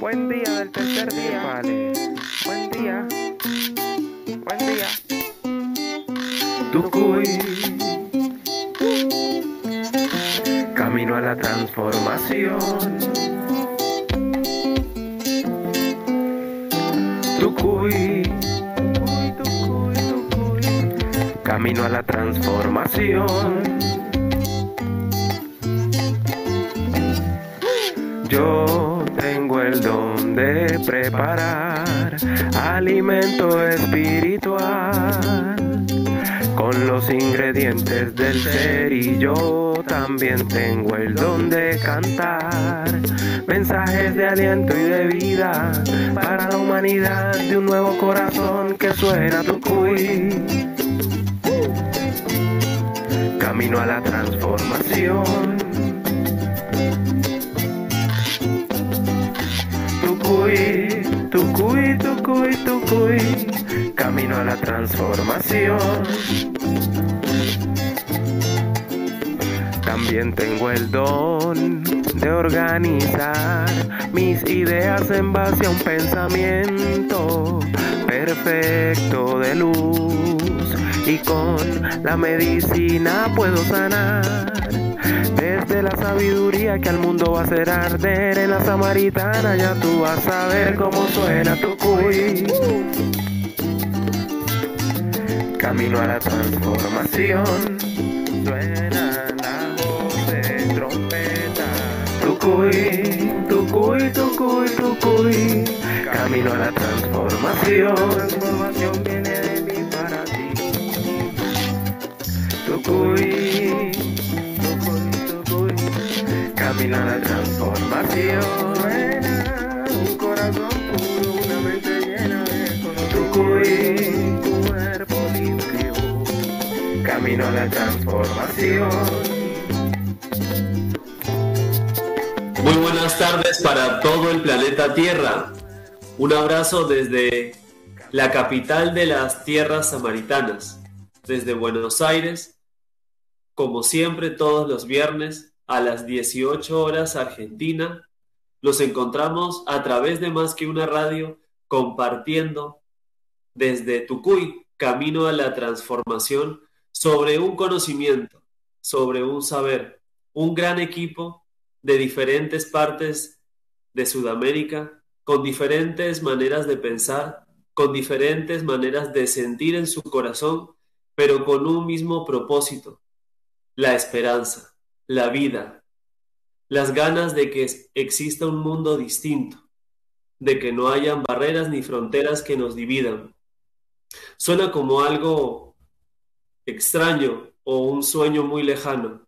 Buen día del tercer día. Vale. Buen día. Buen día. Tucuy. Camino a la transformación. Tucuy. Camino a la transformación. Yo tengo el don de preparar alimento espiritual con los ingredientes del ser, y yo también tengo el don de cantar mensajes de aliento y de vida para la humanidad, de un nuevo corazón que suena Tucuy. Camino a la transformación. Tucuy, Tucuy, Tucuy, Tucuy, camino a la transformación. También tengo el don de organizar mis ideas en base a un pensamiento perfecto de luz, y con la medicina puedo sanar. Desde la sabiduría que al mundo va a hacer arder, en la samaritana ya tú vas a ver cómo suena Tucuy. Camino a la transformación. Suena la voz de trompeta. Tucuy, Tucuy, Tucuy, Tucuy. Camino a la transformación. La transformación viene de mí para ti. Tucuy. Camino a la transformación. Suena un corazón puro, una mente llena de color. Tucuy, tu cuerpo limpio. Camino a la transformación. Muy buenas tardes para todo el planeta Tierra. Un abrazo desde la capital de las tierras samaritanas, desde Buenos Aires, como siempre todos los viernes a las 18 horas Argentina. Los encontramos a través de Más que una Radio, compartiendo desde Tucuy, camino a la transformación, sobre un conocimiento, sobre un saber, un gran equipo de diferentes partes de Sudamérica, con diferentes maneras de pensar, con diferentes maneras de sentir en su corazón, pero con un mismo propósito: la esperanza, la vida, las ganas de que exista un mundo distinto, de que no hayan barreras ni fronteras que nos dividan. Suena como algo extraño o un sueño muy lejano,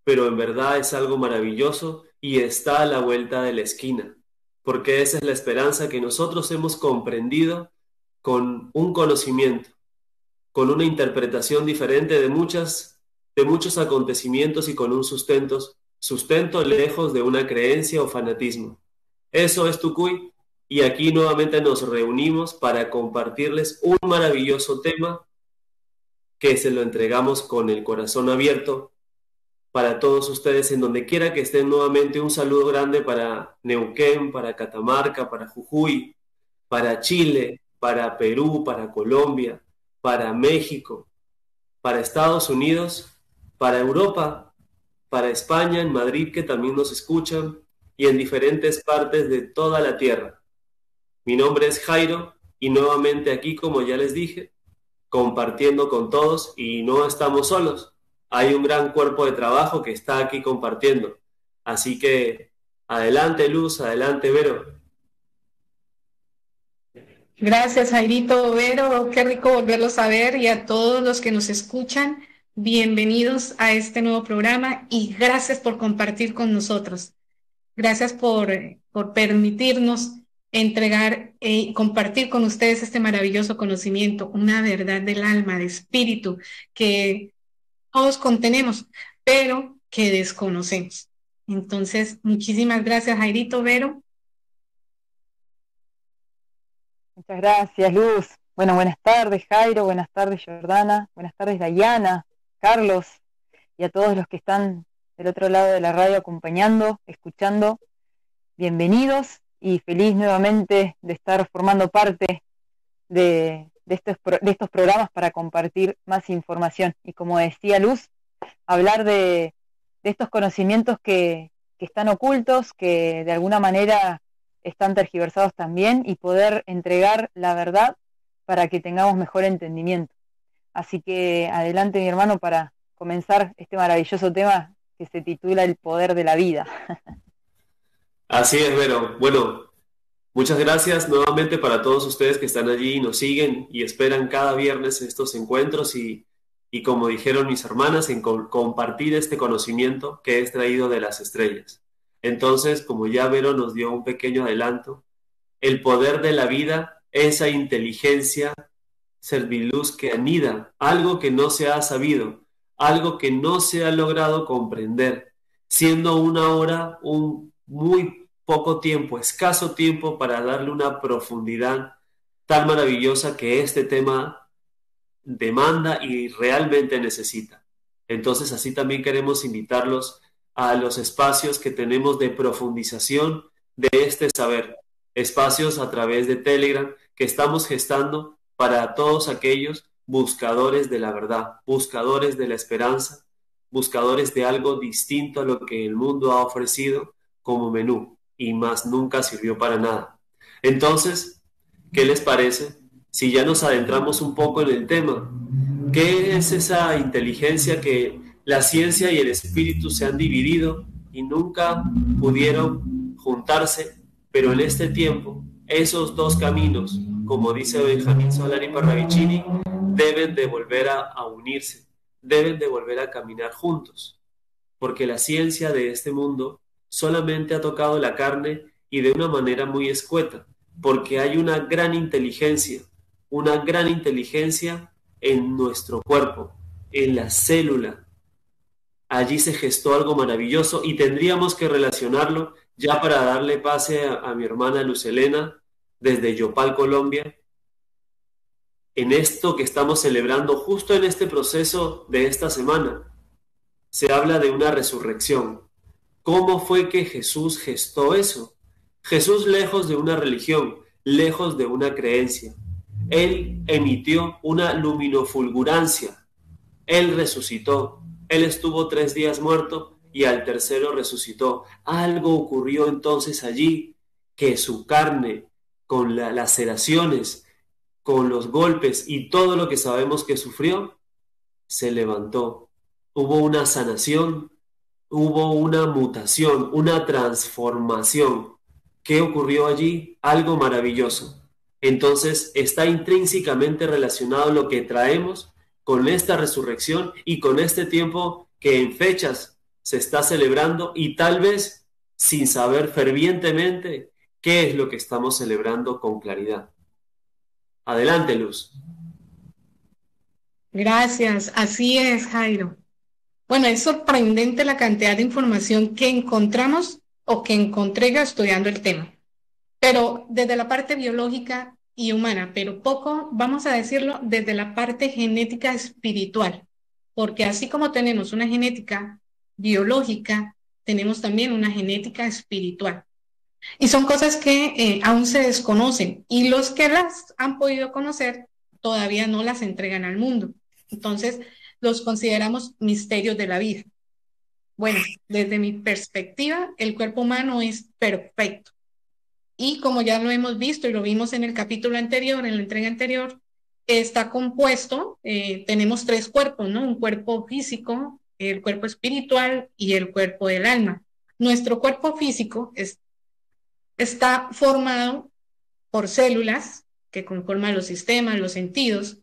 pero en verdad es algo maravilloso y está a la vuelta de la esquina, porque esa es la esperanza que nosotros hemos comprendido con un conocimiento, con una interpretación diferente de muchos acontecimientos, y con un sustento lejos de una creencia o fanatismo. Eso es Tucuy, y aquí nuevamente nos reunimos para compartirles un maravilloso tema que se lo entregamos con el corazón abierto para todos ustedes, en donde quiera que estén. Nuevamente un saludo grande para Neuquén, para Catamarca, para Jujuy, para Chile, para Perú, para Colombia, para México, para Estados Unidos, para Europa, para España, en Madrid, que también nos escuchan, y en diferentes partes de toda la tierra. Mi nombre es Jairo, y nuevamente aquí, como ya les dije, compartiendo con todos, y no estamos solos. Hay un gran cuerpo de trabajo que está aquí compartiendo. Así que adelante Luz, adelante Vero. Gracias, Jairito, Vero, qué rico volverlos a ver, y a todos los que nos escuchan, bienvenidos a este nuevo programa y gracias por compartir con nosotros. Gracias por permitirnos entregar y compartir con ustedes este maravilloso conocimiento, una verdad del alma, de espíritu, que todos contenemos, pero que desconocemos. Entonces, muchísimas gracias, Jairito, Vero. Muchas gracias, Luz. Bueno, buenas tardes, Jairo, buenas tardes, Jordana, buenas tardes, Dayana, Carlos, y a todos los que están del otro lado de la radio acompañando, escuchando. Bienvenidos y feliz nuevamente de estar formando parte de estos programas para compartir más información. Y como decía Luz, hablar de estos conocimientos que están ocultos, que de alguna manera están tergiversados también, y poder entregar la verdad para que tengamos mejor entendimiento. Así que adelante, mi hermano, para comenzar este maravilloso tema que se titula El poder de la vida. Así es, Vero. Bueno, muchas gracias nuevamente para todos ustedes que están allí y nos siguen y esperan cada viernes estos encuentros y como dijeron mis hermanas, en compartir este conocimiento que es traído de las estrellas. Entonces, como ya Vero nos dio un pequeño adelanto, el poder de la vida, esa inteligencia serviluz que anida, algo que no se ha sabido, algo que no se ha logrado comprender, siendo una hora un muy poco tiempo, escaso tiempo para darle una profundidad tan maravillosa que este tema demanda y realmente necesita. Entonces, así también queremos invitarlos a los espacios que tenemos de profundización de este saber, espacios a través de Telegram que estamos gestando para todos aquellos buscadores de la verdad, buscadores de la esperanza, buscadores de algo distinto a lo que el mundo ha ofrecido como menú y más nunca sirvió para nada. Entonces, ¿qué les parece si ya nos adentramos un poco en el tema? ¿Qué es esa inteligencia que la ciencia y el espíritu se han dividido y nunca pudieron juntarse, pero en este tiempo esos dos caminos, como dice Benjamín Solari Parravicini, deben de volver a unirse, deben de volver a caminar juntos, porque la ciencia de este mundo solamente ha tocado la carne y de una manera muy escueta, porque hay una gran inteligencia en nuestro cuerpo, en la célula. Allí se gestó algo maravilloso y tendríamos que relacionarlo ya para darle pase a mi hermana Luz Helena desde Yopal, Colombia, en esto que estamos celebrando justo en este proceso de esta semana. Se habla de una resurrección. ¿Cómo fue que Jesús gestó eso? Jesús, lejos de una religión, lejos de una creencia, Él emitió una luminofulgurancia. Él resucitó. Él estuvo 3 días muerto y al tercero resucitó. Algo ocurrió entonces allí, que su carne, con las laceraciones, con los golpes y todo lo que sabemos que sufrió, se levantó. Hubo una sanación, hubo una mutación, una transformación. ¿Qué ocurrió allí? Algo maravilloso. Entonces está intrínsecamente relacionado lo que traemos con esta resurrección y con este tiempo que en fechas se está celebrando y tal vez sin saber fervientemente qué es lo que estamos celebrando con claridad. Adelante, Luz. Gracias, así es, Jairo. Bueno, es sorprendente la cantidad de información que encontramos o que encontré estudiando el tema, pero desde la parte biológica y humana, pero poco, vamos a decirlo, desde la parte genética espiritual, porque así como tenemos una genética biológica, tenemos también una genética espiritual. Y son cosas que aún se desconocen y los que las han podido conocer todavía no las entregan al mundo. Entonces, los consideramos misterios de la vida. Bueno, desde mi perspectiva, el cuerpo humano es perfecto. Y como ya lo hemos visto y lo vimos en el capítulo anterior, en la entrega anterior, está compuesto, tenemos 3 cuerpos, ¿no? Un cuerpo físico, el cuerpo espiritual y el cuerpo del alma. Nuestro cuerpo físico está formado por células que conforman los sistemas, los sentidos,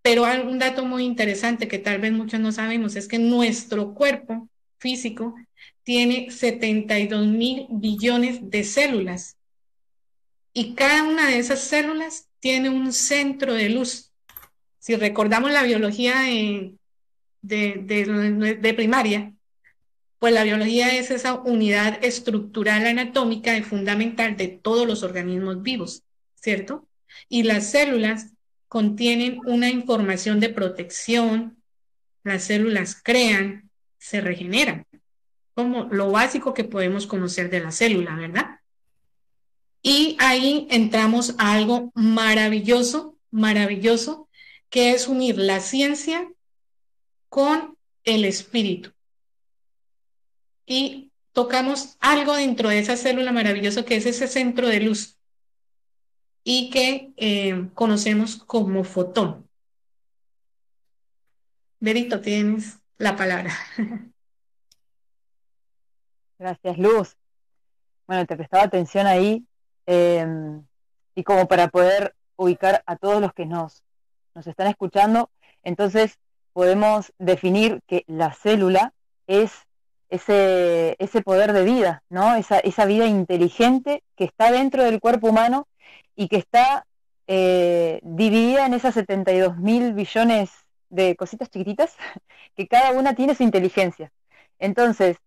pero hay un dato muy interesante que tal vez muchos no sabemos, es que nuestro cuerpo físico tiene 72.000 billones de células y cada una de esas células tiene un centro de luz. Si recordamos la biología de primaria, pues la biología es esa unidad estructural anatómica y fundamental de todos los organismos vivos, ¿cierto? Y las células contienen una información de protección, las células crean, se regeneran, como lo básico que podemos conocer de la célula, ¿verdad? Y ahí entramos a algo maravilloso, maravilloso, que es unir la ciencia con el espíritu. Y tocamos algo dentro de esa célula maravillosa que es ese centro de luz y que conocemos como fotón. Berito, tienes la palabra. Gracias, Luz. Bueno, te prestaba atención ahí, y como para poder ubicar a todos los que nos están escuchando, entonces podemos definir que la célula es ese poder de vida, ¿no? Esa vida inteligente que está dentro del cuerpo humano y que está dividida en esas 72.000 billones de cositas chiquititas, que cada una tiene su inteligencia. Entonces,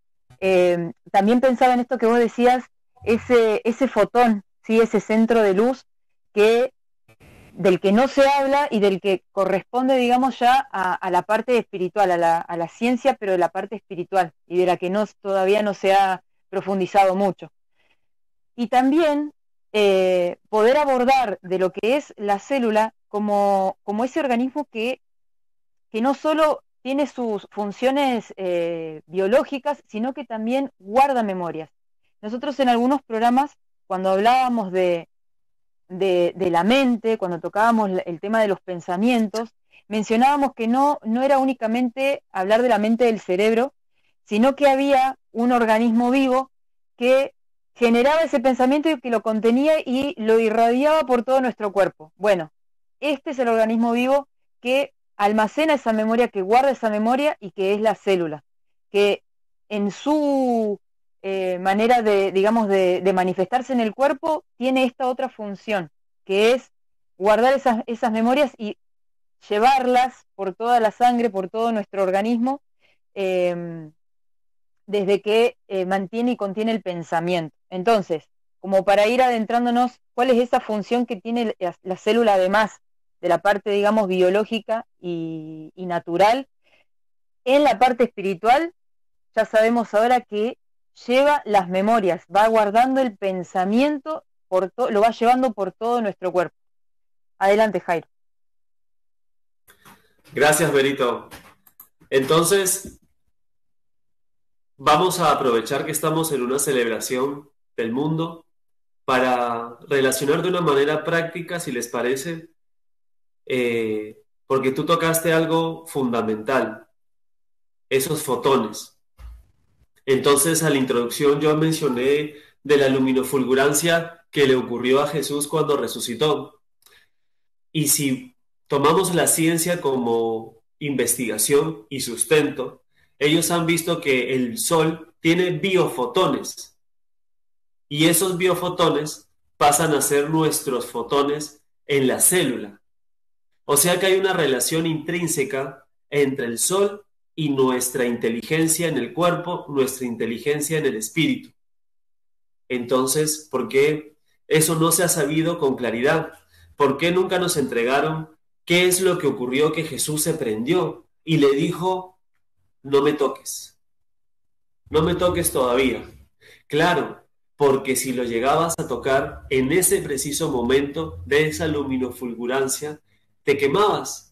también pensaba en esto que vos decías, ese fotón, ¿sí? Ese centro de luz del que no se habla y del que corresponde, digamos, ya a la parte espiritual, a la ciencia, pero de la parte espiritual, y de la que todavía no se ha profundizado mucho. Y también poder abordar de lo que es la célula como ese organismo que no solo tiene sus funciones biológicas, sino que también guarda memorias. Nosotros en algunos programas, cuando hablábamos de la mente, cuando tocábamos el tema de los pensamientos, mencionábamos que no era únicamente hablar de la mente del cerebro, sino que había un organismo vivo que generaba ese pensamiento y que lo contenía y lo irradiaba por todo nuestro cuerpo. Bueno, este es el organismo vivo que almacena esa memoria, que guarda esa memoria, y que es la célula, que en su manera de manifestarse en el cuerpo tiene esta otra función, que es guardar esas memorias y llevarlas por toda la sangre, por todo nuestro organismo, desde que mantiene y contiene el pensamiento. Entonces, como para ir adentrándonos, ¿cuál es esa función que tiene la célula, además de la parte, digamos, biológica y natural? En la parte espiritual, ya sabemos ahora que lleva las memorias, va guardando el pensamiento, lo va llevando por todo nuestro cuerpo. Adelante, Jairo. Gracias, Berito. Entonces, vamos a aprovechar que estamos en una celebración del mundo para relacionar de una manera práctica, si les parece, porque tú tocaste algo fundamental, esos fotones. Entonces, a la introducción yo mencioné de la luminofulgurancia que le ocurrió a Jesús cuando resucitó. Y si tomamos la ciencia como investigación y sustento, ellos han visto que el Sol tiene biofotones. Y esos biofotones pasan a ser nuestros fotones en la célula. O sea que hay una relación intrínseca entre el Sol y nuestra inteligencia en el cuerpo, nuestra inteligencia en el espíritu. Entonces, ¿por qué eso no se ha sabido con claridad? ¿Por qué nunca nos entregaron qué es lo que ocurrió que Jesús se prendió y le dijo, no me toques todavía? Claro, porque si lo llegabas a tocar en ese preciso momento de esa luminofulgurancia, te quemabas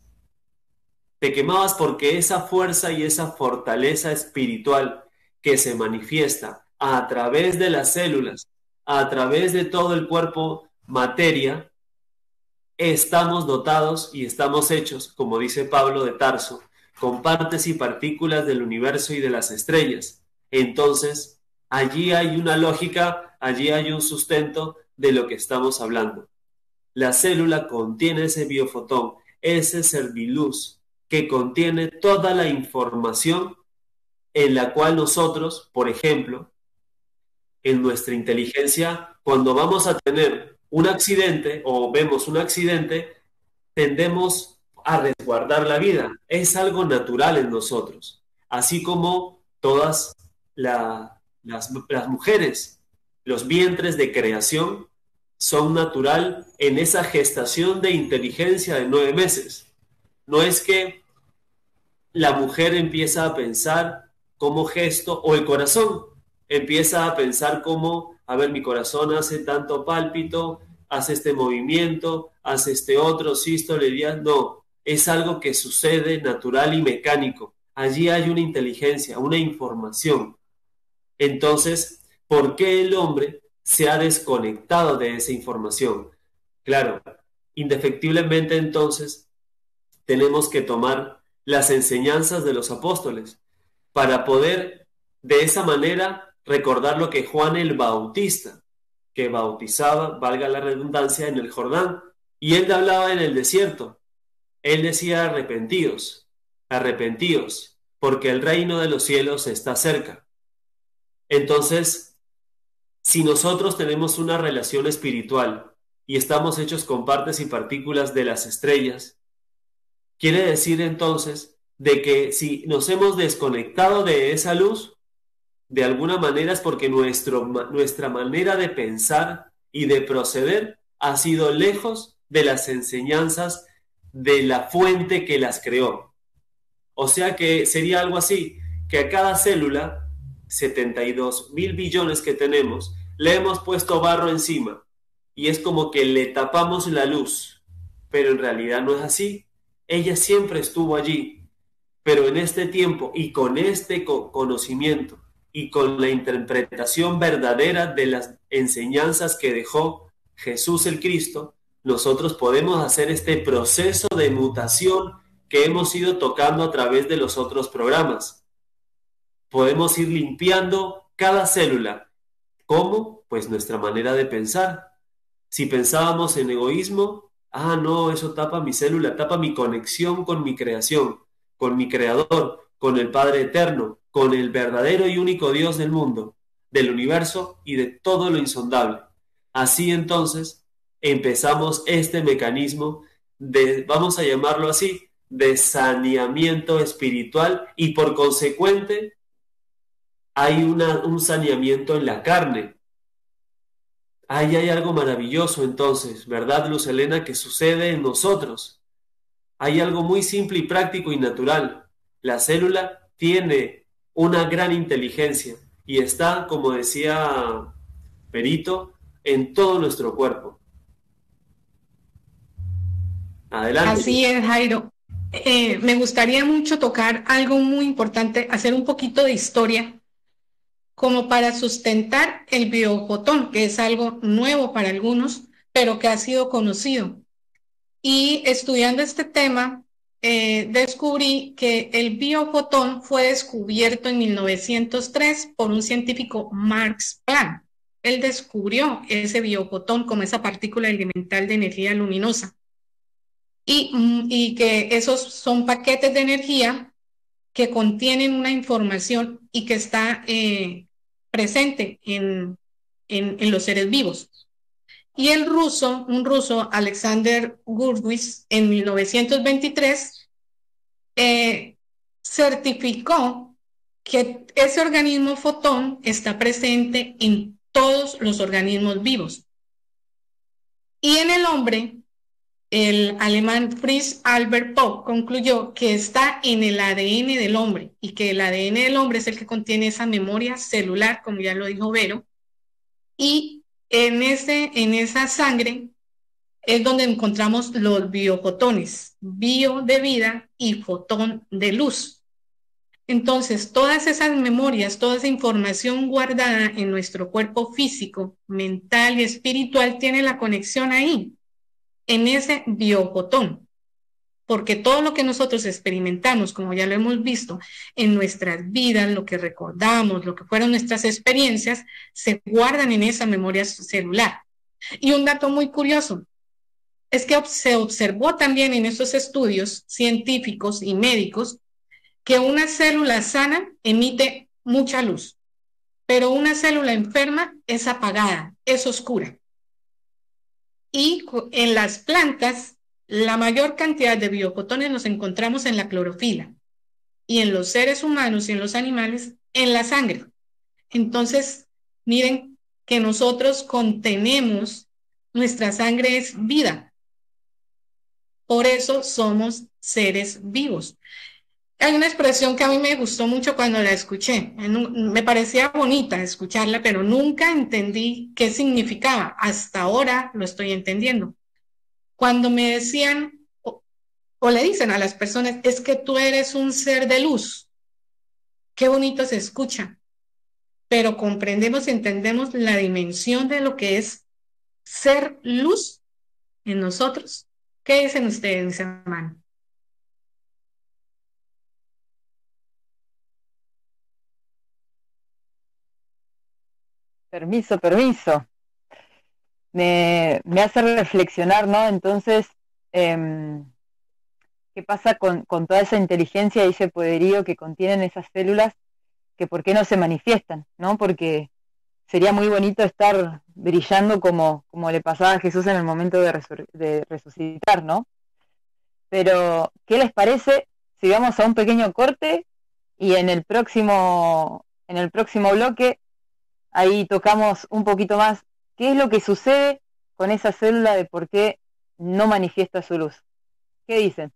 porque esa fuerza y esa fortaleza espiritual que se manifiesta a través de las células, a través de todo el cuerpo materia, estamos dotados y estamos hechos, como dice Pablo de Tarso, con partes y partículas del universo y de las estrellas. Entonces, allí hay una lógica, allí hay un sustento de lo que estamos hablando. La célula contiene ese biofotón, ese serviluz, que contiene toda la información en la cual nosotros, por ejemplo, en nuestra inteligencia, cuando vamos a tener un accidente o vemos un accidente, tendemos a resguardar la vida. Es algo natural en nosotros. Así como todas las mujeres, los vientres de creación son natural en esa gestación de inteligencia de 9 meses. No es que la mujer empieza a pensar como gesto, o el corazón empieza a pensar como a ver, mi corazón hace tanto pálpito, hace este movimiento, hace este otro, sístole, diástole. No, es algo que sucede natural y mecánico. Allí hay una inteligencia, una información. Entonces, ¿por qué el hombre se ha desconectado de esa información? Claro, indefectiblemente entonces tenemos que tomar las enseñanzas de los apóstoles para poder de esa manera recordar lo que Juan el Bautista, que bautizaba, valga la redundancia, en el Jordán, y él hablaba en el desierto. Él decía arrepentíos, arrepentíos, porque el reino de los cielos está cerca. Entonces, si nosotros tenemos una relación espiritual y estamos hechos con partes y partículas de las estrellas, quiere decir entonces de que si nos hemos desconectado de esa luz, de alguna manera es porque nuestra manera de pensar y de proceder ha sido lejos de las enseñanzas de la fuente que las creó. O sea que sería algo así, que a cada célula, 72.000 billones que tenemos, le hemos puesto barro encima y es como que le tapamos la luz, pero en realidad no es así. Ella siempre estuvo allí, pero en este tiempo y con este conocimiento y con la interpretación verdadera de las enseñanzas que dejó Jesús el Cristo, nosotros podemos hacer este proceso de mutación que hemos ido tocando a través de los otros programas. Podemos ir limpiando cada célula. ¿Cómo? Pues nuestra manera de pensar. Si pensábamos en egoísmo, no, eso tapa mi célula, tapa mi conexión con mi creación, con mi creador, con el Padre eterno, con el verdadero y único Dios del mundo, del universo y de todo lo insondable. Así entonces empezamos este mecanismo de, vamos a llamarlo así, de saneamiento espiritual y por consecuente hay un saneamiento en la carne. Ahí hay algo maravilloso entonces, ¿verdad, Luz Helena? Que sucede en nosotros. Hay algo muy simple y práctico y natural. La célula tiene una gran inteligencia y está, como decía Perito, en todo nuestro cuerpo. Adelante. Así es, Jairo. Me gustaría mucho tocar algo muy importante, hacer un poquito de historia, como para sustentar el biofotón, que es algo nuevo para algunos, pero que ha sido conocido. Y estudiando este tema, descubrí que el biofotón fue descubierto en 1903 por un científico, Max Planck. Él descubrió ese biofotón como esa partícula elemental de energía luminosa. Y que esos son paquetes de energía que contienen una información y que está presente en los seres vivos. Y un ruso, Alexander Gurwitz, en 1923, certificó que ese organismo fotón está presente en todos los organismos vivos. Y en el hombre, el alemán Fritz Albert Popp concluyó que está en el ADN del hombre y que el ADN del hombre es el que contiene esa memoria celular, como ya lo dijo Vero, y en esa sangre es donde encontramos los biofotones, bio de vida y fotón de luz. Entonces, todas esas memorias, toda esa información guardada en nuestro cuerpo físico, mental y espiritual tiene la conexión ahí, en ese biofotón, porque todo lo que nosotros experimentamos, como ya lo hemos visto, en nuestras vidas, lo que recordamos, lo que fueron nuestras experiencias, se guardan en esa memoria celular. Y un dato muy curioso es que se observó también en estos estudios científicos y médicos que una célula sana emite mucha luz, pero una célula enferma es apagada, es oscura. Y en las plantas, la mayor cantidad de biofotones los encontramos en la clorofila y en los seres humanos y en los animales en la sangre. Entonces, miren que nosotros contenemos, nuestra sangre es vida. Por eso somos seres vivos. Hay una expresión que a mí me gustó mucho cuando la escuché. Me parecía bonita escucharla, pero nunca entendí qué significaba. Hasta ahora lo estoy entendiendo. Cuando me decían o le dicen a las personas, es que tú eres un ser de luz. Qué bonito se escucha, pero comprendemos y entendemos la dimensión de lo que es ser luz en nosotros. ¿Qué dicen ustedes, mis hermanos? Permiso, permiso. Me hace reflexionar, ¿no? Entonces, ¿qué pasa con toda esa inteligencia y ese poderío que contienen esas células que por qué no se manifiestan, ¿no? Porque sería muy bonito estar brillando como le pasaba a Jesús en el momento de resucitar, ¿no? Pero, ¿qué les parece si vamos a un pequeño corte y en el próximo bloque ahí tocamos un poquito más qué es lo que sucede con esa célula de por qué no manifiesta su luz? ¿Qué dicen?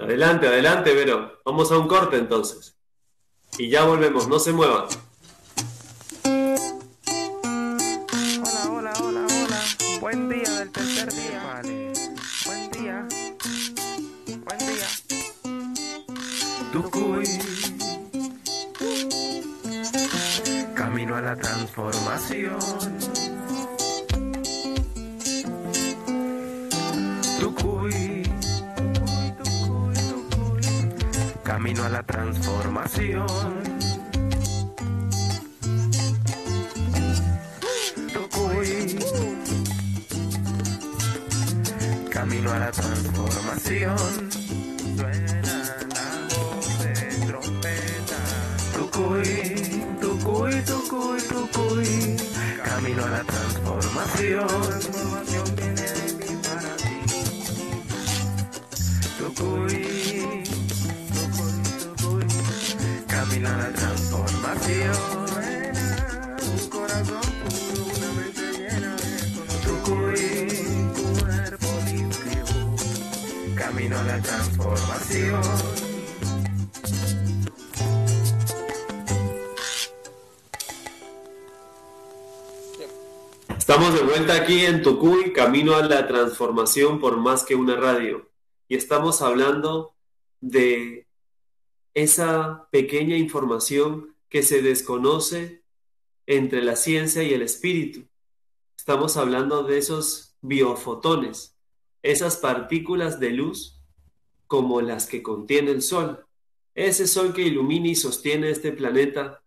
Adelante, adelante, Vero. Vamos a un corte entonces. Y ya volvemos, no se muevan. Hola, hola, hola, hola. Buen día del tercer día. Vale. Buen día. Buen día. Tucuy. Camino a la transformación. Tucuy. Camino a la transformación. Tucuy. Camino a la transformación. Suena la voz de trompeta. Tucuy, tucuy, tucuy, tucuy. Camino a la transformación. La transformación viene de mí para ti. Tucuy, tucuy, tucuy. Camino a la transformación. Suena un corazón puro, una mente llena de tucuy, cuerpo limpio. Camino a la transformación. Estamos de vuelta aquí en Tucuy, Camino a la Transformación por Más que una Radio. Y estamos hablando de esa pequeña información que se desconoce entre la ciencia y el espíritu. Estamos hablando de esos biofotones, esas partículas de luz como las que contiene el Sol. Ese Sol que ilumina y sostiene este planeta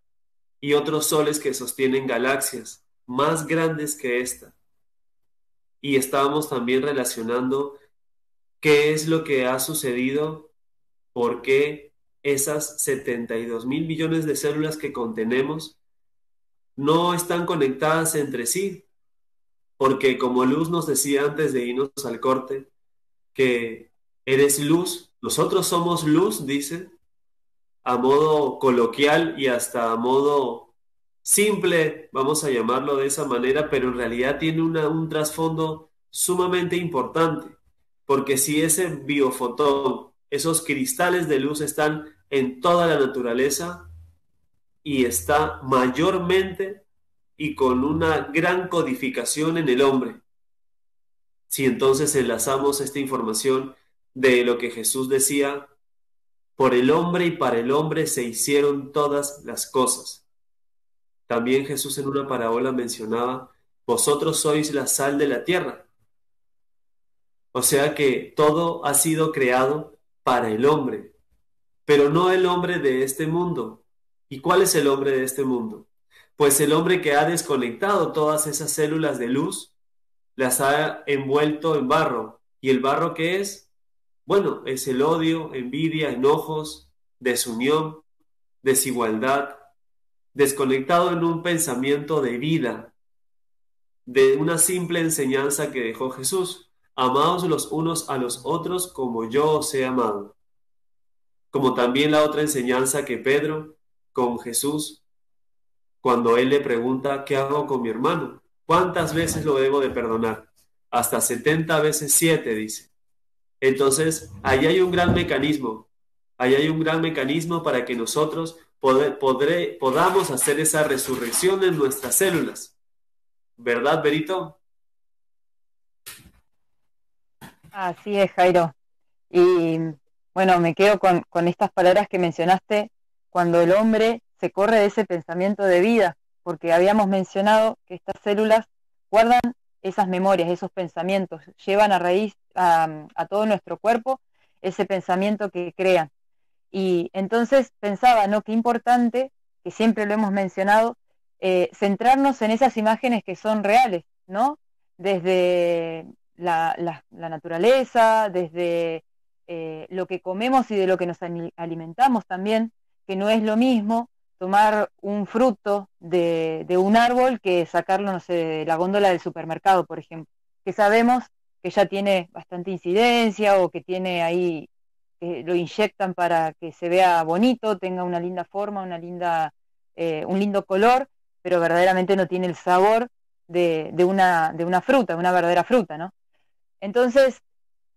y otros soles que sostienen galaxias más grandes que esta. Y estábamos también relacionando qué es lo que ha sucedido, por qué esas 72.000 millones de células que contenemos no están conectadas entre sí, porque como Luz nos decía antes de irnos al corte, que eres luz, nosotros somos luz, dice, a modo coloquial y hasta a modo simple, vamos a llamarlo de esa manera, pero en realidad tiene un trasfondo sumamente importante, porque si ese biofotón, esos cristales de luz están en toda la naturaleza y está mayormente y con una gran codificación en el hombre, si entonces enlazamos esta información de lo que Jesús decía, por el hombre y para el hombre se hicieron todas las cosas. También Jesús en una parábola mencionaba, vosotros sois la sal de la tierra. O sea que todo ha sido creado para el hombre, pero no el hombre de este mundo. ¿Y cuál es el hombre de este mundo? Pues el hombre que ha desconectado todas esas células de luz, las ha envuelto en barro. ¿Y el barro qué es? Bueno, es el odio, envidia, enojos, desunión, desigualdad, desconectado en un pensamiento de vida, de una simple enseñanza que dejó Jesús. Amaos los unos a los otros como yo os he amado. Como también la otra enseñanza que Pedro con Jesús, cuando él le pregunta, ¿qué hago con mi hermano? ¿Cuántas veces lo debo de perdonar? Hasta 70 veces 7, dice. Entonces, ahí hay un gran mecanismo, ahí hay un gran mecanismo para que nosotros podamos hacer esa resurrección en nuestras células. ¿Verdad, Berito? Así es, Jairo. Y bueno, me quedo con estas palabras que mencionaste cuando el hombre se corre de ese pensamiento de vida, porque habíamos mencionado que estas células guardan esas memorias, esos pensamientos, llevan a raíz a todo nuestro cuerpo ese pensamiento que crean. Y entonces pensaba, ¿no? Qué importante, que siempre lo hemos mencionado, centrarnos en esas imágenes que son reales, ¿no? Desde la naturaleza, desde lo que comemos y de lo que nos alimentamos también, que no es lo mismo tomar un fruto de un árbol que sacarlo, no sé, de la góndola del supermercado, por ejemplo, que sabemos que ya tiene bastante incidencia o que tiene ahí, que lo inyectan para que se vea bonito, tenga una linda forma, un lindo color, pero verdaderamente no tiene el sabor de una fruta, de una verdadera fruta, ¿no? Entonces,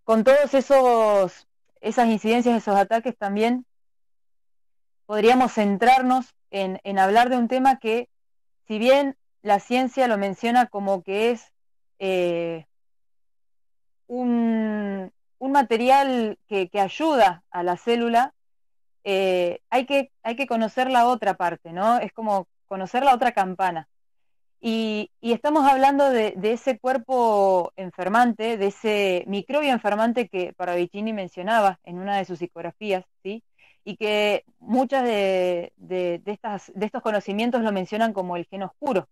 con todos esas incidencias, esos ataques también, podríamos centrarnos en hablar de un tema que, si bien la ciencia lo menciona como que es eh, un material que ayuda a la célula, hay que conocer la otra parte, ¿no? Es como conocer la otra campana. Y estamos hablando de ese cuerpo enfermante, de ese microbio enfermante que Paravicini mencionaba en una de sus psicografías, ¿sí? Y que muchas de estos conocimientos lo mencionan como el gen oscuro,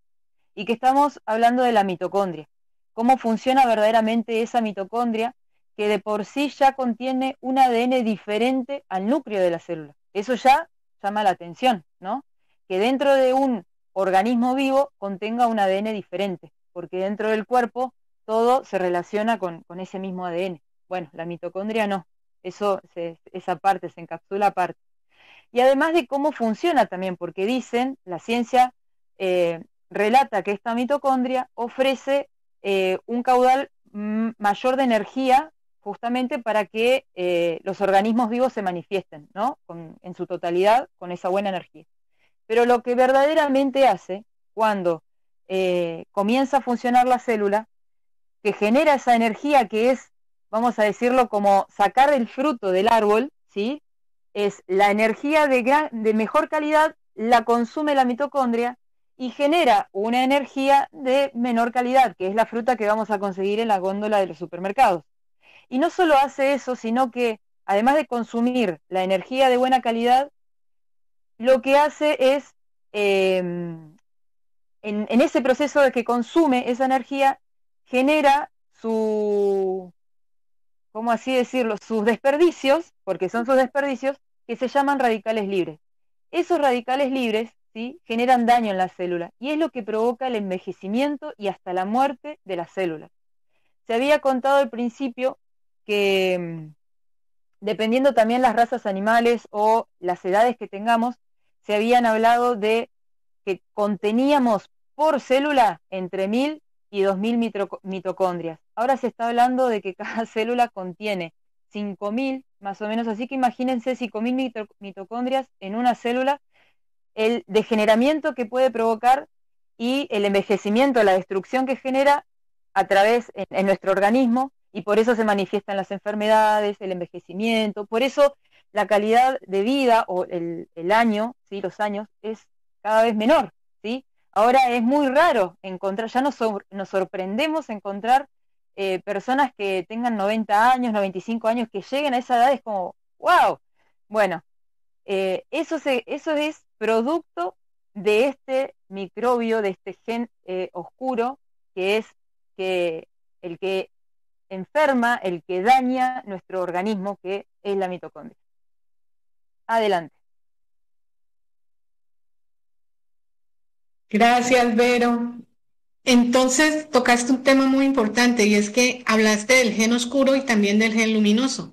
y que estamos hablando de la mitocondria. Cómo funciona verdaderamente esa mitocondria, que de por sí ya contiene un ADN diferente al núcleo de la célula. Eso ya llama la atención, ¿no? Que dentro de un organismo vivo contenga un ADN diferente, porque dentro del cuerpo todo se relaciona con ese mismo ADN. Bueno, la mitocondria no, esa parte se encapsula aparte. Y además de cómo funciona también, porque dicen, la ciencia relata que esta mitocondria ofrece un caudal mayor de energía, justamente para que los organismos vivos se manifiesten, ¿no? En su totalidad, con esa buena energía. Pero lo que verdaderamente hace cuando comienza a funcionar la célula, que genera esa energía que es, vamos a decirlo, como sacar el fruto del árbol, ¿sí? Es la energía de mejor calidad, la consume la mitocondria y genera una energía de menor calidad, que es la fruta que vamos a conseguir en la góndola de los supermercados. Y no solo hace eso, sino que además de consumir la energía de buena calidad, lo que hace es, en ese proceso de que consume esa energía, genera ¿cómo así decirlo?, sus desperdicios, porque son sus desperdicios, que se llaman radicales libres. Esos radicales libres, ¿sí?, generan daño en la célula y es lo que provoca el envejecimiento y hasta la muerte de las células. Se había contado al principio que, dependiendo también las razas animales o las edades que tengamos, se habían hablado de que conteníamos por célula entre 1000 y 2000 mitocondrias. Ahora se está hablando de que cada célula contiene 5000 más o menos, así que imagínense 5000 mitocondrias en una célula, el degeneramiento que puede provocar y el envejecimiento, la destrucción que genera a través en nuestro organismo, y por eso se manifiestan las enfermedades, el envejecimiento, por eso la calidad de vida o el año, ¿sí?, los años, es cada vez menor, ¿sí? Ahora es muy raro encontrar, ya nos sorprendemos encontrar personas que tengan 90 años, 95 años, que lleguen a esa edad, es como, wow. Bueno, eso es producto de este microbio, de este gen oscuro, que es el que enferma, el que daña nuestro organismo, que es la mitocondria. Adelante. Gracias, Vero. Entonces, tocaste un tema muy importante y es que hablaste del gen oscuro y también del gen luminoso.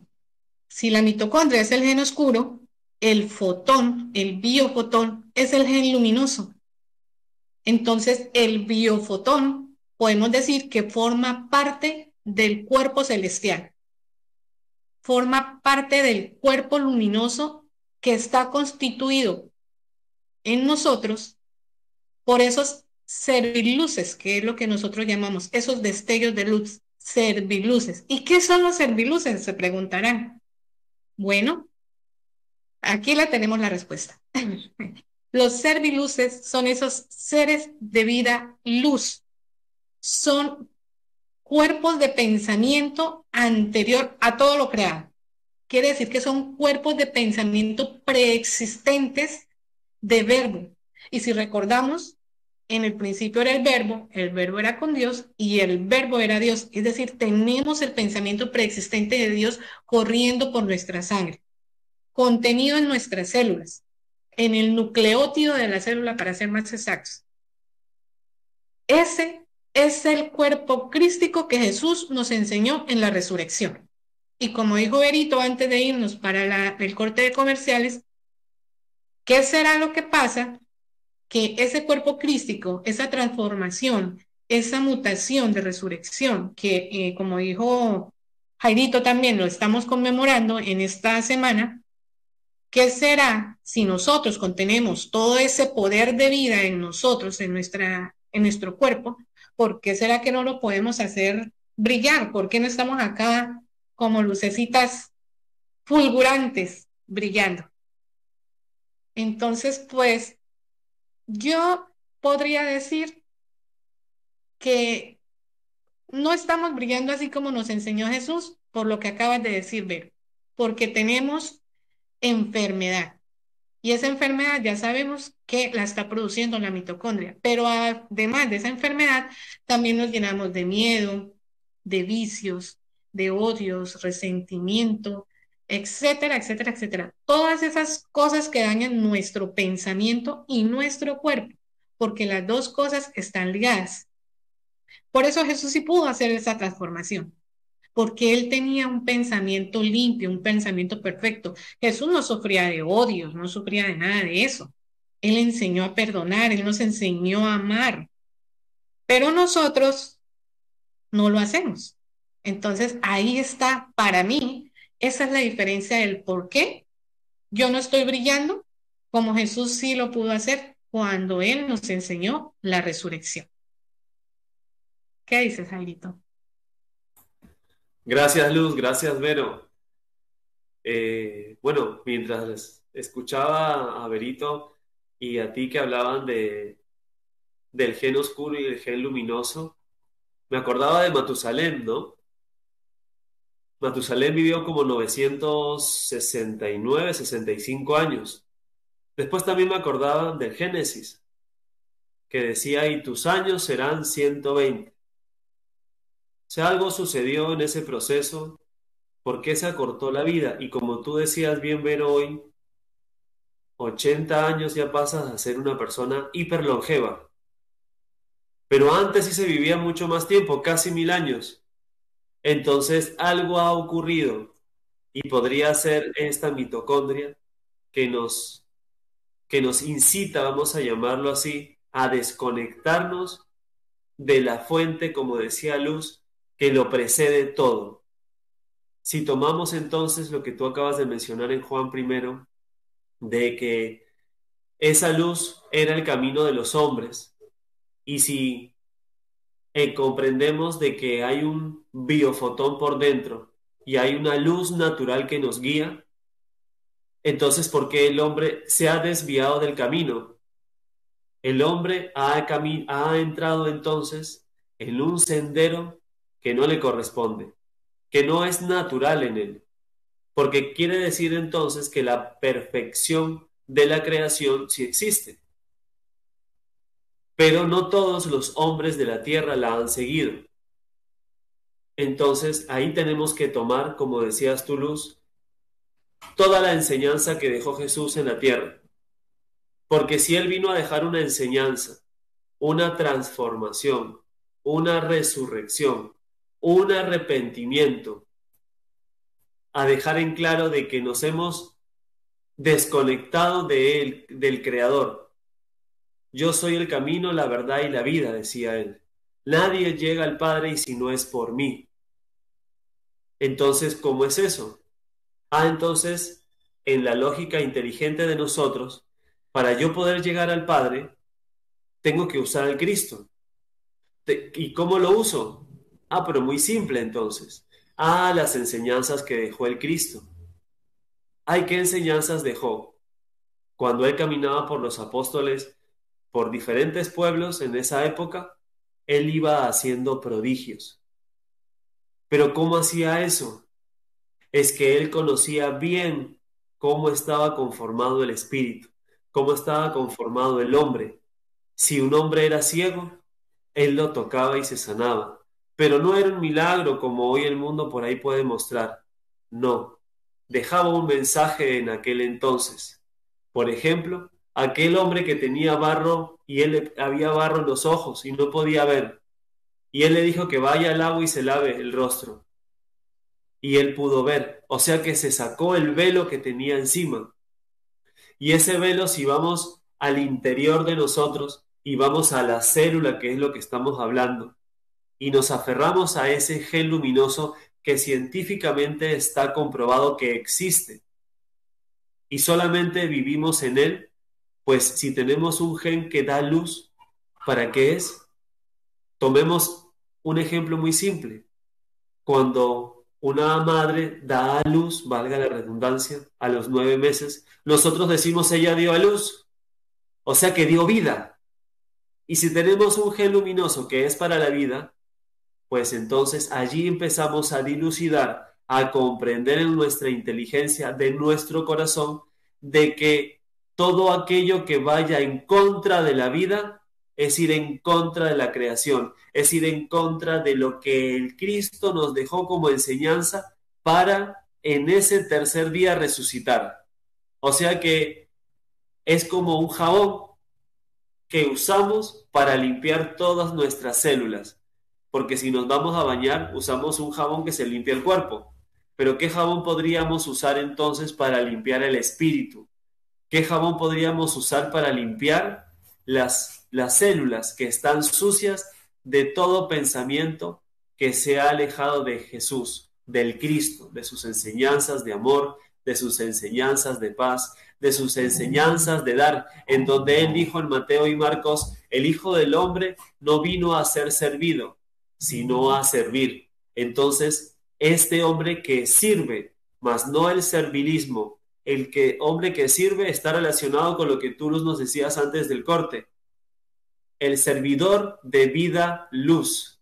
Si la mitocondria es el gen oscuro, el fotón, el biofotón, es el gen luminoso. Entonces, el biofotón podemos decir que forma parte del cuerpo celestial. forma parte del cuerpo luminoso que está constituido en nosotros por esos serviluces, que es lo que nosotros llamamos, esos destellos de luz, serviluces. ¿Y qué son los serviluces? Se preguntarán. Bueno, aquí la tenemos la respuesta. Los serviluces son esos seres de vida luz. Son cuerpos de pensamiento anterior a todo lo creado. Quiere decir que son cuerpos de pensamiento preexistentes de verbo. Y si recordamos, en el principio era el verbo era con Dios y el verbo era Dios. Es decir, tenemos el pensamiento preexistente de Dios corriendo por nuestra sangre, contenido en nuestras células, en el nucleótido de la célula, para ser más exactos. Ese es el cuerpo crístico que Jesús nos enseñó en la resurrección. Y como dijo Berito antes de irnos para el corte de comerciales, ¿qué será lo que pasa? Que ese cuerpo crístico, esa transformación, esa mutación de resurrección, que como dijo Jairito también lo estamos conmemorando en esta semana, ¿qué será si nosotros contenemos todo ese poder de vida en nosotros, en nuestro cuerpo? ¿Por qué será que no lo podemos hacer brillar? ¿Por qué no estamos acá como lucecitas fulgurantes brillando? Entonces, pues, yo podría decir que no estamos brillando así como nos enseñó Jesús, por lo que acabas de decir, Ver, porque tenemos enfermedad. Y esa enfermedad ya sabemos que la está produciendo la mitocondria, pero además de esa enfermedad, también nos llenamos de miedo, de vicios, de odios, resentimiento, etcétera, etcétera, etcétera. Todas esas cosas que dañan nuestro pensamiento y nuestro cuerpo, porque las dos cosas están ligadas. Por eso Jesús sí pudo hacer esa transformación, porque él tenía un pensamiento limpio, un pensamiento perfecto. Jesús no sufría de odios, no sufría de nada de eso. Él enseñó a perdonar, él nos enseñó a amar, pero nosotros no lo hacemos. Entonces ahí está, para mí, esa es la diferencia del por qué yo no estoy brillando como Jesús sí lo pudo hacer cuando él nos enseñó la resurrección. ¿Qué dices, Jairito? Gracias, Luz, gracias, Vero. Bueno, mientras escuchaba a Berito y a ti que hablaban del gen oscuro y el gen luminoso, me acordaba de Matusalén, ¿no? Matusalén vivió como 969, 65 años. Después también me acordaba del Génesis, que decía, y tus años serán 120. O sea, algo sucedió en ese proceso. ¿Por qué se acortó la vida? Y como tú decías bien, Vero, hoy, 80 años ya pasas a ser una persona hiperlongeva. Pero antes sí se vivía mucho más tiempo, casi 1000 años. Entonces algo ha ocurrido y podría ser esta mitocondria que nos incita, vamos a llamarlo así, a desconectarnos de la fuente, como decía Luz, que lo precede todo. Si tomamos entonces lo que tú acabas de mencionar en Juan primero, de que esa luz era el camino de los hombres, y si comprendemos de que hay un biofotón por dentro y hay una luz natural que nos guía, entonces ¿por qué el hombre se ha desviado del camino? El hombre ha entrado entonces en un sendero que no le corresponde, que no es natural en él, porque quiere decir entonces que la perfección de la creación sí existe, pero no todos los hombres de la tierra la han seguido. Entonces ahí tenemos que tomar, como decías tú, Luz, toda la enseñanza que dejó Jesús en la tierra, porque si Él vino a dejar una enseñanza, una transformación, una resurrección, un arrepentimiento, a dejar en claro de que nos hemos desconectado de Él, del Creador. Yo soy el camino, la verdad y la vida, decía Él. Nadie llega al Padre y si no es por mí. Entonces, ¿cómo es eso? Entonces, en la lógica inteligente de nosotros, para yo poder llegar al Padre, tengo que usar al Cristo. ¿Y cómo lo uso? Pero muy simple entonces. Las enseñanzas que dejó el Cristo. ¿Qué enseñanzas dejó? Cuando él caminaba por los apóstoles, por diferentes pueblos en esa época, él iba haciendo prodigios. ¿Pero cómo hacía eso? Es que él conocía bien cómo estaba conformado el espíritu, cómo estaba conformado el hombre. Si un hombre era ciego, él lo tocaba y se sanaba. Pero no era un milagro como hoy el mundo por ahí puede mostrar. No, dejaba un mensaje en aquel entonces. Por ejemplo, aquel hombre que tenía barro y él había barro en los ojos y no podía ver. Y él le dijo que vaya al agua y se lave el rostro. Y él pudo ver. O sea que se sacó el velo que tenía encima. Y ese velo, si vamos al interior de nosotros y vamos a la célula, que es lo que estamos hablando, y nos aferramos a ese gen luminoso que científicamente está comprobado que existe, y solamente vivimos en él, pues si tenemos un gen que da luz, ¿para qué es? Tomemos un ejemplo muy simple. Cuando una madre da a luz, valga la redundancia, a los 9 meses, nosotros decimos ella dio a luz, o sea que dio vida. Y si tenemos un gen luminoso que es para la vida, pues entonces allí empezamos a dilucidar, a comprender en nuestra inteligencia de nuestro corazón de que todo aquello que vaya en contra de la vida es ir en contra de la creación, es ir en contra de lo que el Cristo nos dejó como enseñanza para en ese tercer día resucitar. O sea que es como un jabón que usamos para limpiar todas nuestras células. Porque si nos vamos a bañar, usamos un jabón que se limpia el cuerpo. Pero ¿qué jabón podríamos usar entonces para limpiar el espíritu? ¿Qué jabón podríamos usar para limpiar las células que están sucias de todo pensamiento que se ha alejado de Jesús, del Cristo, de sus enseñanzas de amor, de sus enseñanzas de paz, de sus enseñanzas de dar, en donde él dijo en Mateo y Marcos, el Hijo del Hombre no vino a ser servido, sino a servir. Entonces, este hombre que sirve, mas no el servilismo, hombre que sirve está relacionado con lo que tú nos decías antes del corte, el servidor de vida luz.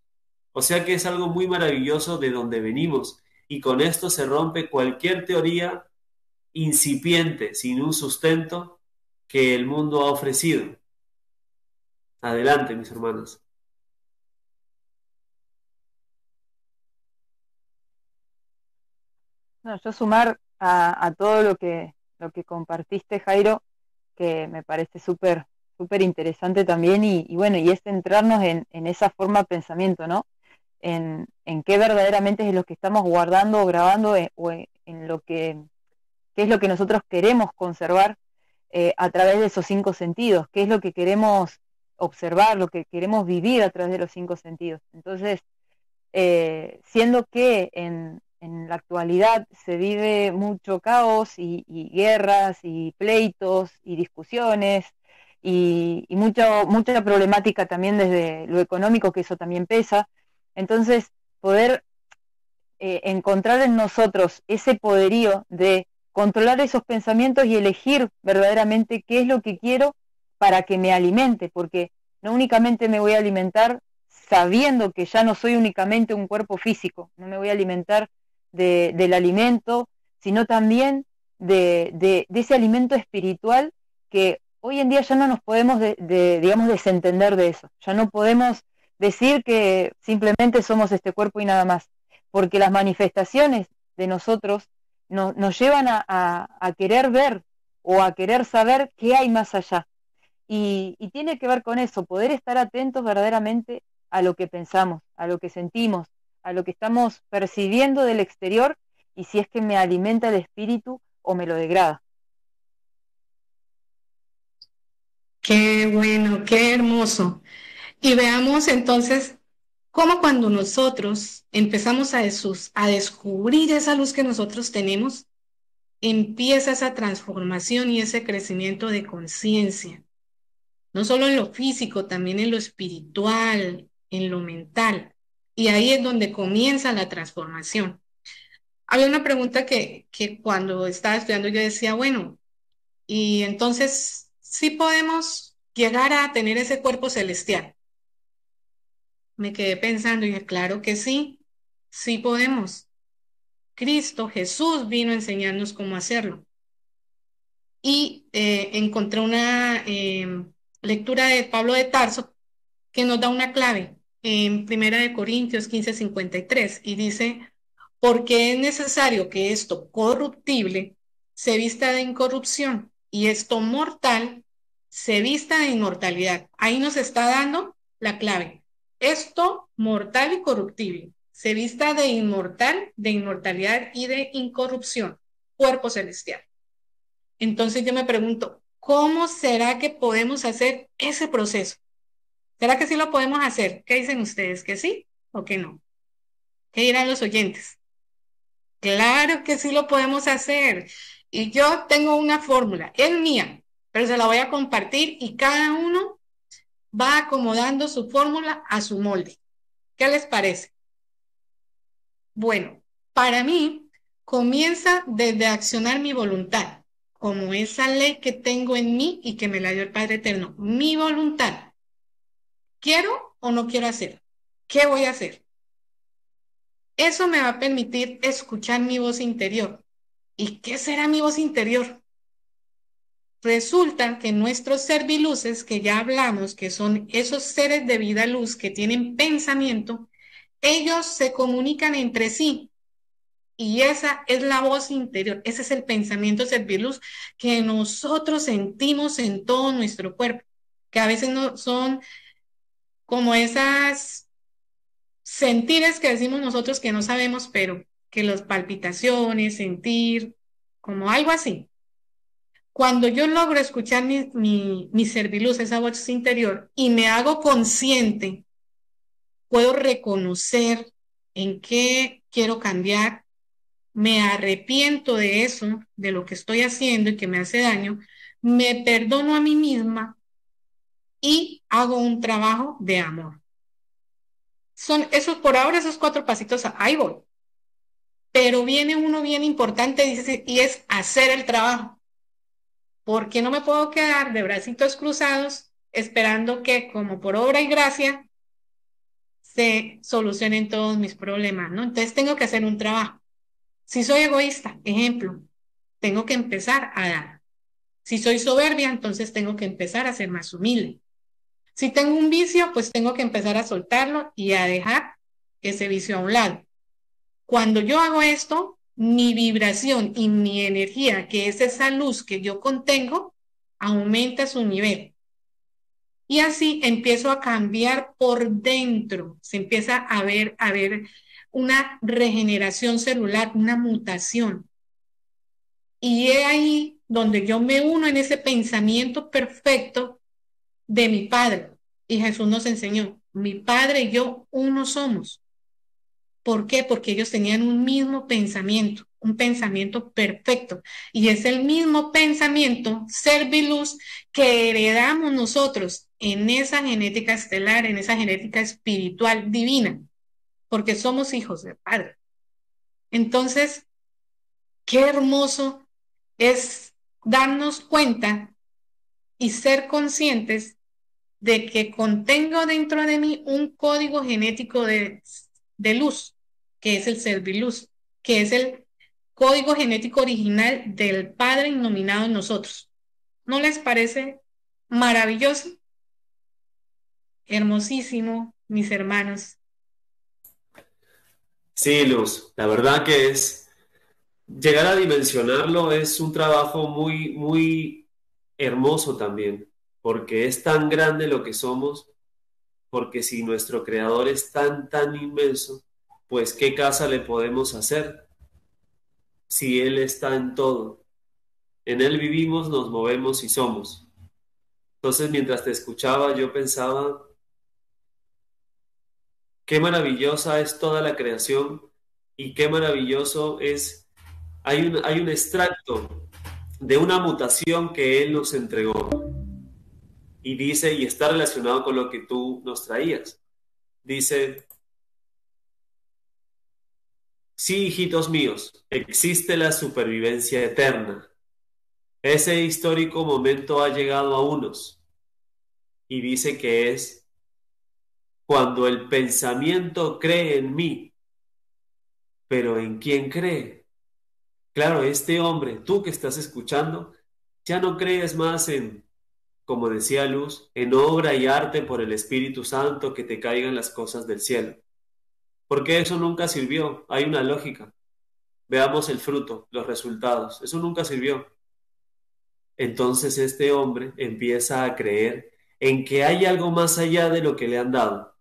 O sea que es algo muy maravilloso de donde venimos, y con esto se rompe cualquier teoría incipiente, sin un sustento que el mundo ha ofrecido. Adelante, mis hermanos. No, yo sumar a todo lo que compartiste, Jairo, que me parece súper interesante también, y bueno, y es centrarnos en esa forma de pensamiento, ¿no? En qué verdaderamente es lo que estamos guardando o grabando, o en lo que qué es lo que nosotros queremos conservar a través de esos 5 sentidos, qué es lo que queremos observar, lo que queremos vivir a través de los 5 sentidos. Entonces, siendo que en la actualidad se vive mucho caos y guerras y pleitos y discusiones y mucha problemática también desde lo económico, que eso también pesa. Entonces, poder encontrar en nosotros ese poderío de controlar esos pensamientos y elegir verdaderamente qué es lo que quiero para que me alimente, porque no únicamente me voy a alimentar sabiendo que ya no soy únicamente un cuerpo físico, no me voy a alimentar del alimento, sino también de ese alimento espiritual, que hoy en día ya no nos podemos digamos, desentender de eso, ya no podemos decir que simplemente somos este cuerpo y nada más, porque las manifestaciones de nosotros nos llevan a querer ver o a querer saber qué hay más allá. Y tiene que ver con eso, poder estar atentos verdaderamente a lo que pensamos, a lo que sentimos, a lo que estamos percibiendo del exterior, y si es que me alimenta el espíritu o me lo degrada. Qué bueno, qué hermoso. Y veamos entonces cómo cuando nosotros empezamos a descubrir esa luz que nosotros tenemos, empieza esa transformación y ese crecimiento de conciencia, no solo en lo físico, también en lo espiritual, en lo mental. Y ahí es donde comienza la transformación. Había una pregunta que cuando estaba estudiando yo decía, bueno, y entonces sí podemos llegar a tener ese cuerpo celestial. Me quedé pensando y dije, claro que sí, sí podemos. Cristo, Jesús vino a enseñarnos cómo hacerlo. Y encontré una lectura de Pablo de Tarso que nos da una clave en Primera de Corintios 15:53 y dice, porque es necesario que esto corruptible se vista de incorrupción y esto mortal se vista de inmortalidad. Ahí nos está dando la clave. Esto mortal y corruptible se vista de inmortal, de inmortalidad y de incorrupción, cuerpo celestial. Entonces yo me pregunto, ¿cómo será que podemos hacer ese proceso? ¿Será que sí lo podemos hacer? ¿Qué dicen ustedes? ¿Que sí o que no? ¿Qué dirán los oyentes? Claro que sí lo podemos hacer. Y yo tengo una fórmula, es mía, pero se la voy a compartir y cada uno va acomodando su fórmula a su molde. ¿Qué les parece? Bueno, para mí comienza desde accionar mi voluntad, como esa ley que tengo en mí y que me la dio el Padre Eterno. Mi voluntad. ¿Quiero o no quiero hacer? ¿Qué voy a hacer? Eso me va a permitir escuchar mi voz interior. ¿Y qué será mi voz interior? Resulta que nuestros serviluces, que ya hablamos, que son esos seres de vida luz que tienen pensamiento, ellos se comunican entre sí. Y esa es la voz interior, ese es el pensamiento serviluz que nosotros sentimos en todo nuestro cuerpo, que a veces no son como esas sentires que decimos nosotros que no sabemos, pero que las palpitaciones, sentir, como algo así. Cuando yo logro escuchar mi serviluz, esa voz interior, y me hago consciente, puedo reconocer en qué quiero cambiar, me arrepiento de eso, de lo que estoy haciendo y que me hace daño, me perdono a mí misma y hago un trabajo de amor. Son esos, por ahora, esos 4 pasitos, ahí voy. Pero viene uno bien importante, dice, y es hacer el trabajo. Porque no me puedo quedar de bracitos cruzados esperando que, como por obra y gracia, se solucionen todos mis problemas, ¿no? Entonces tengo que hacer un trabajo. Si soy egoísta, ejemplo, tengo que empezar a dar. Si soy soberbia, entonces tengo que empezar a ser más humilde. Si tengo un vicio, pues tengo que empezar a soltarlo y a dejar ese vicio a un lado. Cuando yo hago esto, mi vibración y mi energía, que es esa luz que yo contengo, aumenta su nivel. Y así empiezo a cambiar por dentro, se empieza a ver una regeneración celular, una mutación. Y es ahí donde yo me uno en ese pensamiento perfecto de mi Padre. Y Jesús nos enseñó, mi Padre y yo uno somos. ¿Por qué? Porque ellos tenían un mismo pensamiento, un pensamiento perfecto. Y es el mismo pensamiento, serviluz, que heredamos nosotros en esa genética estelar, en esa genética espiritual divina, porque somos hijos del Padre. Entonces, qué hermoso es darnos cuenta y ser conscientes de que contengo dentro de mí un código genético de luz, que es el serviluz, que es el código genético original del Padre nominado en nosotros. ¿No les parece maravilloso? Hermosísimo, mis hermanos. Sí, Luz, la verdad que es llegar a dimensionarlo es un trabajo muy, muy hermoso también, porque es tan grande lo que somos, porque si nuestro creador es tan, tan inmenso, pues ¿qué casa le podemos hacer si Él está en todo? En Él vivimos, nos movemos y somos. Entonces, mientras te escuchaba, yo pensaba, qué maravillosa es toda la creación y qué maravilloso es hay un extracto de una mutación que él nos entregó. Y dice, y está relacionado con lo que tú nos traías. Dice, sí, hijitos míos, existe la supervivencia eterna. Ese histórico momento ha llegado a unos. Y dice que es cuando el pensamiento cree en mí. Pero ¿en quién cree? Claro, este hombre, tú que estás escuchando, ya no crees más en, como decía Luz, en obra y arte por el Espíritu Santo que te caigan las cosas del cielo. Porque eso nunca sirvió. Hay una lógica. Veamos el fruto, los resultados. Eso nunca sirvió. Entonces este hombre empieza a creer en que hay algo más allá de lo que le han dado.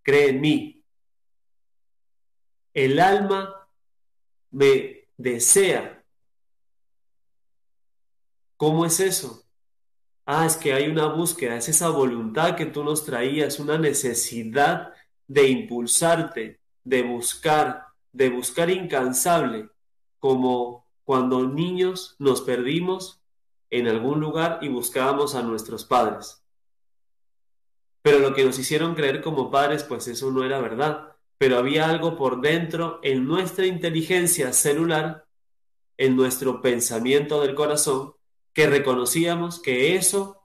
Cree en mí. El alma me desea. ¿Cómo es eso? Ah, es que hay una búsqueda, es esa voluntad que tú nos traías, una necesidad de impulsarte, de buscar incansable, como cuando niños nos perdimos en algún lugar y buscábamos a nuestros padres. Pero lo que nos hicieron creer como padres, pues eso no era verdad. Pero había algo por dentro en nuestra inteligencia celular, en nuestro pensamiento del corazón, que reconocíamos que eso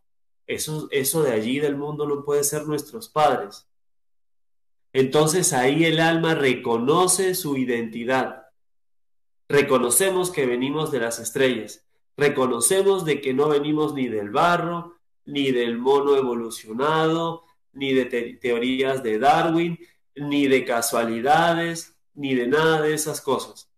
de allí del mundo no puede ser nuestros padres. Entonces ahí el alma reconoce su identidad. Reconocemos que venimos de las estrellas. Reconocemos de que no venimos ni del barro, ni del mono evolucionado, ni de teorías de Darwin, ni de casualidades, ni de nada de esas cosas.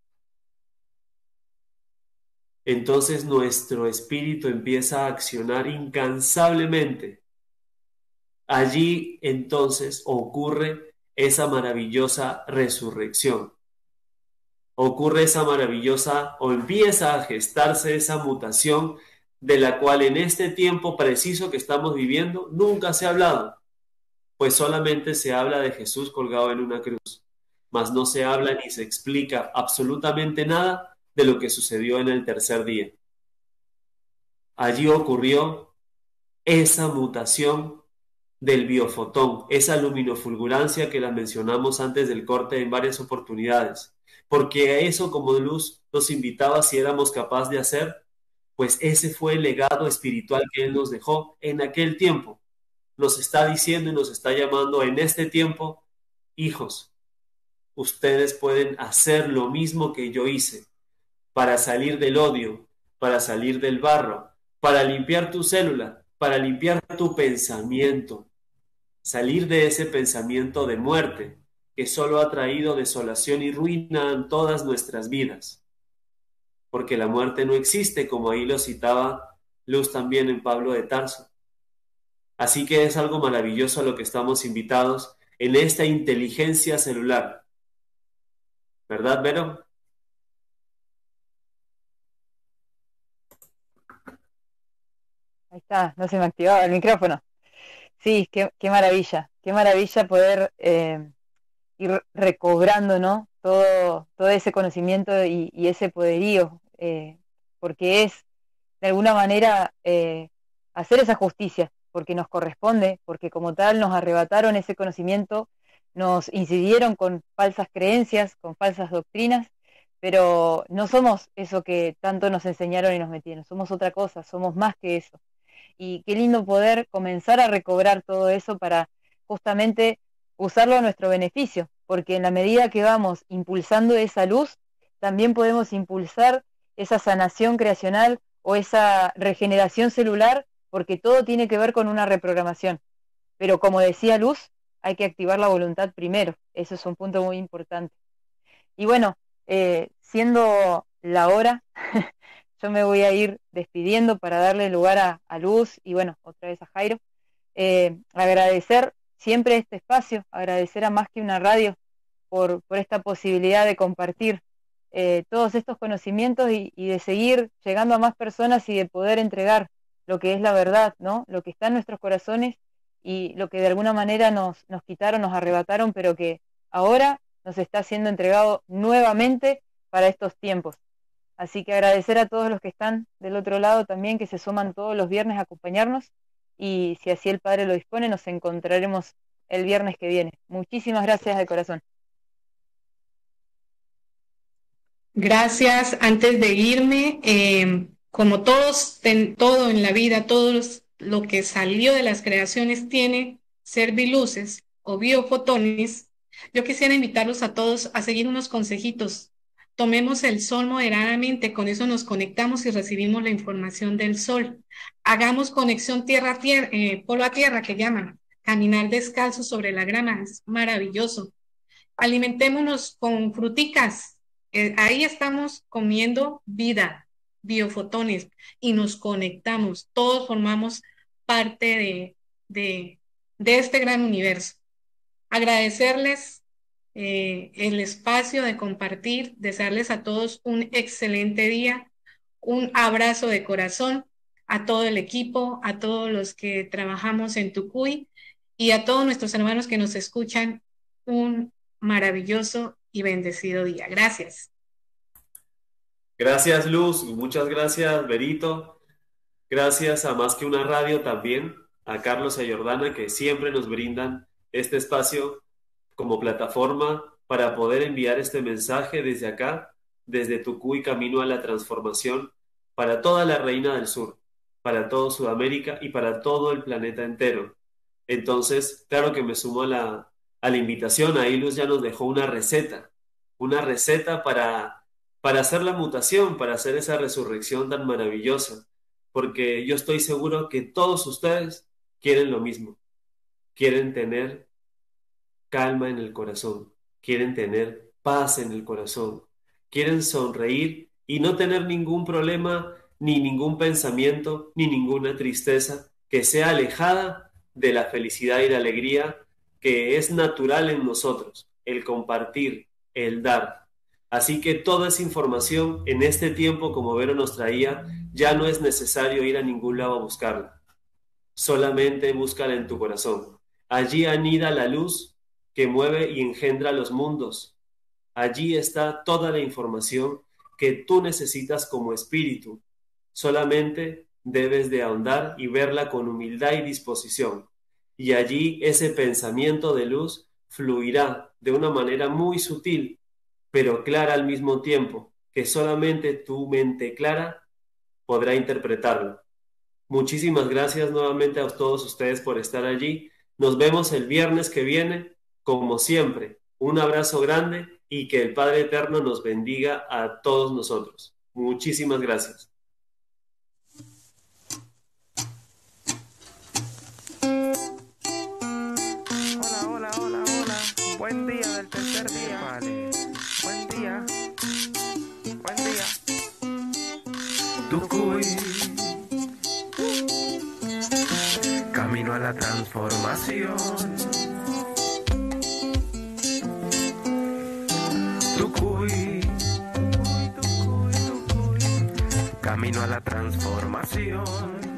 Entonces nuestro espíritu empieza a accionar incansablemente. Allí entonces ocurre esa maravillosa resurrección. Ocurre esa maravillosa, o empieza a gestarse esa mutación de la cual en este tiempo preciso que estamos viviendo nunca se ha hablado, pues solamente se habla de Jesús colgado en una cruz, mas no se habla ni se explica absolutamente nada de lo que sucedió en el tercer día. Allí ocurrió esa mutación del biofotón, esa luminofulgurancia que la mencionamos antes del corte en varias oportunidades, porque eso, como Luz nos invitaba, si éramos capaces de hacer, pues ese fue el legado espiritual que Él nos dejó en aquel tiempo. Nos está diciendo y nos está llamando en este tiempo, hijos, ustedes pueden hacer lo mismo que yo hice para salir del odio, para salir del barro, para limpiar tu célula, para limpiar tu pensamiento, salir de ese pensamiento de muerte que solo ha traído desolación y ruina en todas nuestras vidas. Porque la muerte no existe, como ahí lo citaba Luz también en Pablo de Tarso. Así que es algo maravilloso a lo que estamos invitados en esta inteligencia celular. ¿Verdad, Vero? Ahí está, no se me activaba el micrófono. Sí, qué maravilla poder ir recobrando, ¿no? Todo ese conocimiento y ese poderío, porque es de alguna manera hacer esa justicia, porque nos corresponde, porque como tal nos arrebataron ese conocimiento, nos incidieron con falsas creencias, con falsas doctrinas, pero no somos eso que tanto nos enseñaron y nos metieron, somos otra cosa, somos más que eso. Y qué lindo poder comenzar a recobrar todo eso para justamente usarlo a nuestro beneficio, porque en la medida que vamos impulsando esa luz, también podemos impulsar esa sanación creacional o esa regeneración celular, porque todo tiene que ver con una reprogramación. Pero como decía Luz, hay que activar la voluntad primero, eso es un punto muy importante. Y bueno, siendo la hora, yo me voy a ir despidiendo para darle lugar a Luz y bueno, otra vez a Jairo. Agradecer siempre este espacio, agradecer a Más que una radio por esta posibilidad de compartir todos estos conocimientos y de seguir llegando a más personas y de poder entregar lo que es la verdad, ¿no? Lo que está en nuestros corazones y lo que de alguna manera nos quitaron, nos arrebataron, pero que ahora nos está siendo entregado nuevamente para estos tiempos. Así que agradecer a todos los que están del otro lado también, que se suman todos los viernes a acompañarnos, y si así el Padre lo dispone, nos encontraremos el viernes que viene. Muchísimas gracias de corazón. Gracias. Antes de irme, como todo en la vida, lo que salió de las creaciones tiene serviluces o biofotones, yo quisiera invitarlos a todos a seguir unos consejitos. Tomemos el sol moderadamente, con eso nos conectamos y recibimos la información del sol. Hagamos conexión tierra-tierra, polo a tierra que llaman, caminar descalzo sobre la grama, es maravilloso. Alimentémonos con fruticas, ahí estamos comiendo vida, biofotones, y nos conectamos, todos formamos parte de este gran universo. Agradecerles el espacio de compartir, desearles a todos un excelente día, un abrazo de corazón a todo el equipo, a todos los que trabajamos en Tucuy y a todos nuestros hermanos que nos escuchan, un maravilloso y bendecido día. Gracias. Gracias, Luz, muchas gracias, Berito. Gracias a Más que una Radio también, a Carlos y a Jordana, que siempre nos brindan este espacio como plataforma para poder enviar este mensaje desde acá, desde Tucuy, camino a la transformación, para toda la Reina del Sur, para todo Sudamérica y para todo el planeta entero. Entonces, claro que me sumo a la invitación. Ahí Luz ya nos dejó una receta para hacer la mutación, para hacer esa resurrección tan maravillosa, porque yo estoy seguro que todos ustedes quieren lo mismo, quieren tener calma en el corazón, quieren tener paz en el corazón, quieren sonreír y no tener ningún problema, ni ningún pensamiento, ni ninguna tristeza que sea alejada de la felicidad y la alegría que es natural en nosotros, el compartir, el dar. Así que toda esa información en este tiempo, como Vero nos traía, ya no es necesario ir a ningún lado a buscarla. Solamente búscala en tu corazón. Allí anida la luz que mueve y engendra los mundos. Allí está toda la información que tú necesitas como espíritu. Solamente debes de ahondar y verla con humildad y disposición. Y allí ese pensamiento de luz fluirá de una manera muy sutil, pero clara al mismo tiempo, que solamente tu mente clara podrá interpretarlo. Muchísimas gracias nuevamente a todos ustedes por estar allí. Nos vemos el viernes que viene, como siempre. Un abrazo grande y que el Padre Eterno nos bendiga a todos nosotros. Muchísimas gracias. Hola. Buen día del tercer día. Vale. Buen día. Tucuy. Camino a la transformación. Tucuy. Camino a la transformación.